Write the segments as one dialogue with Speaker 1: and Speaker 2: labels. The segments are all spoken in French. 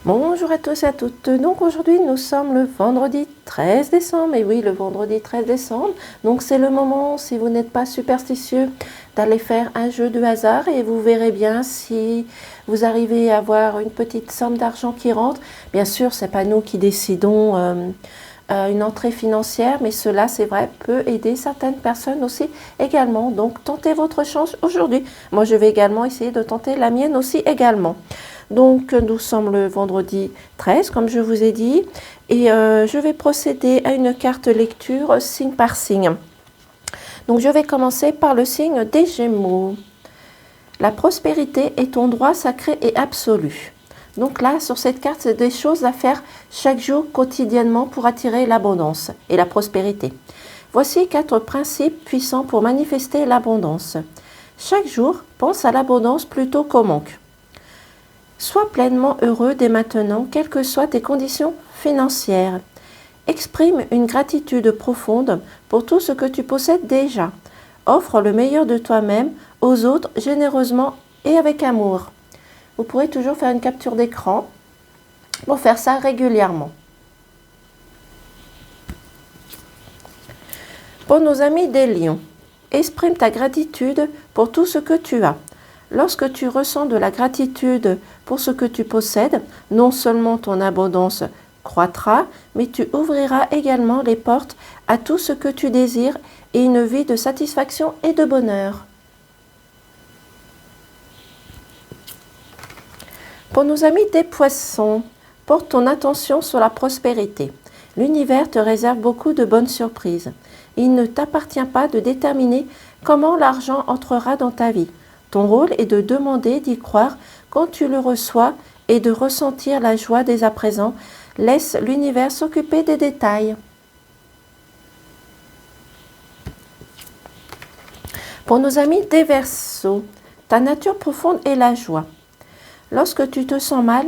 Speaker 1: Bonjour à tous et à toutes. Donc aujourd'hui nous sommes le vendredi 13 décembre. Et oui, le vendredi 13 décembre. Donc c'est le moment, si vous n'êtes pas superstitieux, d'aller faire un jeu de hasard et vous verrez bien si vous arrivez à avoir une petite somme d'argent qui rentre. Bien sûr, c'est pas nous qui décidons une entrée financière, mais cela, c'est vrai, peut aider certaines personnes aussi également. Donc tentez votre chance aujourd'hui. Moi, je vais également essayer de tenter la mienne aussi également. Donc nous sommes le vendredi 13, comme je vous ai dit, et je vais procéder à une carte lecture signe par signe. Donc je vais commencer par le signe des Gémeaux. La prospérité est ton droit sacré et absolu. Donc là, sur cette carte, c'est des choses à faire chaque jour, quotidiennement, pour attirer l'abondance et la prospérité. Voici 4 principes puissants pour manifester l'abondance. Chaque jour, pense à l'abondance plutôt qu'au manque. Sois pleinement heureux dès maintenant, quelles que soient tes conditions financières. Exprime une gratitude profonde pour tout ce que tu possèdes déjà. Offre le meilleur de toi-même aux autres généreusement et avec amour. Vous pourrez toujours faire une capture d'écran pour faire ça régulièrement. Pour nos amis des lions, exprime ta gratitude pour tout ce que tu as. Lorsque tu ressens de la gratitude pour ce que tu possèdes, non seulement ton abondance croîtra, mais tu ouvriras également les portes à tout ce que tu désires et une vie de satisfaction et de bonheur. Pour nos amis des poissons, porte ton attention sur la prospérité. L'univers te réserve beaucoup de bonnes surprises. Il ne t'appartient pas de déterminer comment l'argent entrera dans ta vie. Ton rôle est de demander, d'y croire quand tu le reçois et de ressentir la joie dès à présent. Laisse l'univers s'occuper des détails. Pour nos amis des Verseaux, ta nature profonde est la joie. Lorsque tu te sens mal,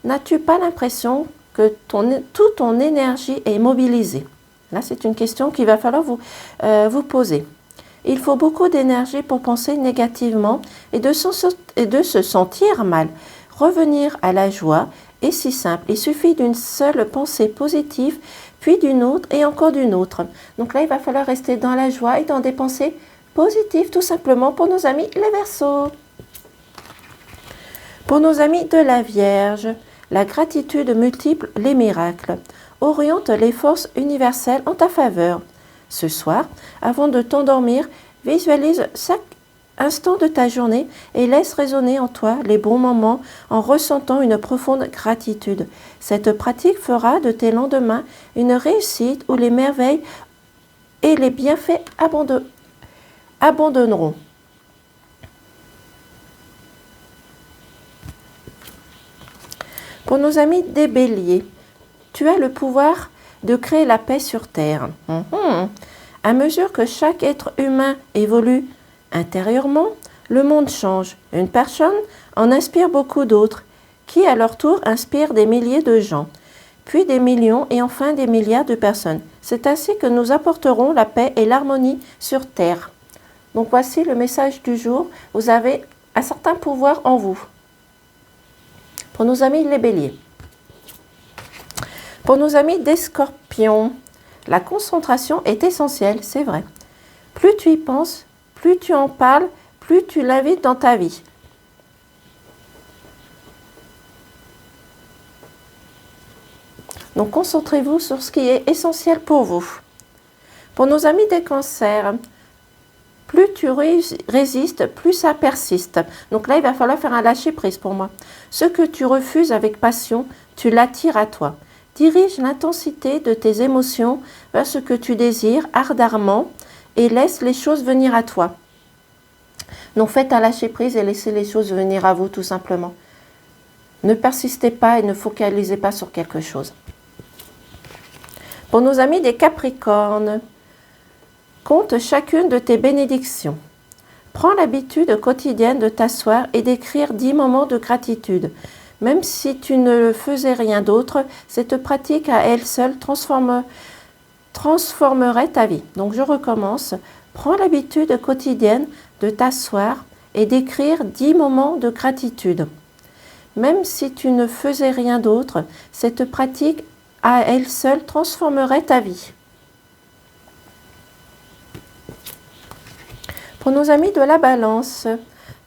Speaker 1: n'as-tu pas l'impression que toute ton énergie est mobilisée? Là, c'est une question qu'il va falloir vous poser. Il faut beaucoup d'énergie pour penser négativement et de se sentir mal. Revenir à la joie est si simple. Il suffit d'une seule pensée positive, puis d'une autre et encore d'une autre. Donc là, il va falloir rester dans la joie et dans des pensées positives, tout simplement, pour nos amis les Verseaux. Pour nos amis de la Vierge, la gratitude multiple les miracles. Oriente les forces universelles en ta faveur. Ce soir, avant de t'endormir, visualise chaque instant de ta journée et laisse résonner en toi les bons moments en ressentant une profonde gratitude. Cette pratique fera de tes lendemains une réussite où les merveilles et les bienfaits abandonneront. Pour nos amis des Béliers, tu as le pouvoir de créer la paix sur Terre. À mesure que chaque être humain évolue intérieurement, le monde change. Une personne en inspire beaucoup d'autres, qui à leur tour inspirent des milliers de gens, puis des millions et enfin des milliards de personnes. C'est ainsi que nous apporterons la paix et l'harmonie sur Terre. Donc voici le message du jour. Vous avez un certain pouvoir en vous. Pour nos amis les Béliers. Pour nos amis des Scorpions, la concentration est essentielle, c'est vrai. Plus tu y penses, plus tu en parles, plus tu l'invites dans ta vie. Donc concentrez-vous sur ce qui est essentiel pour vous. Pour nos amis des Cancers, plus tu résistes, plus ça persiste. Donc là, il va falloir faire un lâcher-prise pour moi. Ce que tu refuses avec passion, tu l'attires à toi. Dirige l'intensité de tes émotions vers ce que tu désires ardemment et laisse les choses venir à toi. Donc faites un lâcher-prise et laissez les choses venir à vous tout simplement. Ne persistez pas et ne focalisez pas sur quelque chose. Pour nos amis des Capricornes, compte chacune de tes bénédictions. Prends l'habitude quotidienne de t'asseoir et d'écrire 10 moments de gratitude. Même si tu ne faisais rien d'autre, cette pratique à elle seule transformerait ta vie. Donc je recommence. Prends l'habitude quotidienne de t'asseoir et d'écrire 10 moments de gratitude. Même si tu ne faisais rien d'autre, cette pratique à elle seule transformerait ta vie. Pour nos amis de la Balance,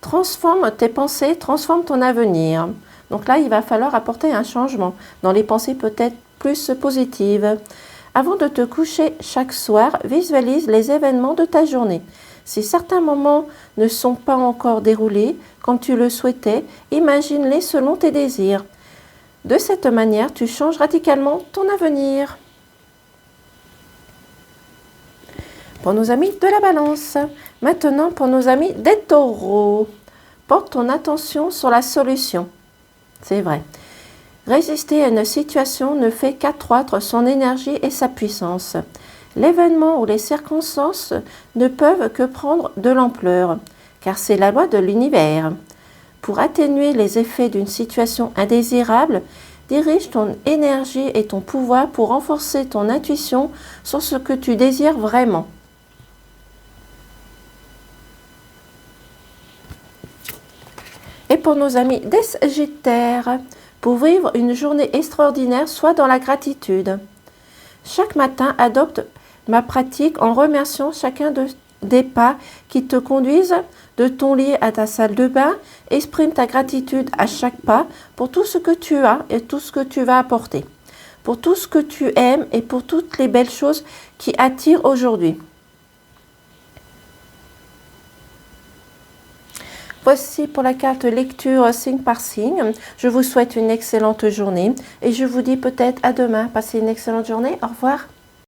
Speaker 1: transforme tes pensées, transforme ton avenir. Donc là, il va falloir apporter un changement dans les pensées peut-être plus positives. Avant de te coucher chaque soir, visualise les événements de ta journée. Si certains moments ne sont pas encore déroulés comme tu le souhaitais, imagine-les selon tes désirs. De cette manière, tu changes radicalement ton avenir. Pour nos amis de la Balance. Maintenant, pour nos amis des Taureaux. Porte ton attention sur la solution. C'est vrai. Résister à une situation ne fait qu'accroître son énergie et sa puissance. L'événement ou les circonstances ne peuvent que prendre de l'ampleur, car c'est la loi de l'univers. Pour atténuer les effets d'une situation indésirable, dirige ton énergie et ton pouvoir pour renforcer ton intuition sur ce que tu désires vraiment. Et pour nos amis des Sagittaires, pour vivre une journée extraordinaire, sois dans la gratitude. Chaque matin, adopte ma pratique en remerciant chacun des pas qui te conduisent de ton lit à ta salle de bain. Exprime ta gratitude à chaque pas pour tout ce que tu as et tout ce que tu vas apporter, pour tout ce que tu aimes et pour toutes les belles choses qui attirent aujourd'hui. Voici pour la carte lecture signe par signe. Je vous souhaite une excellente journée et je vous dis peut-être à demain. Passez une excellente journée. Au revoir.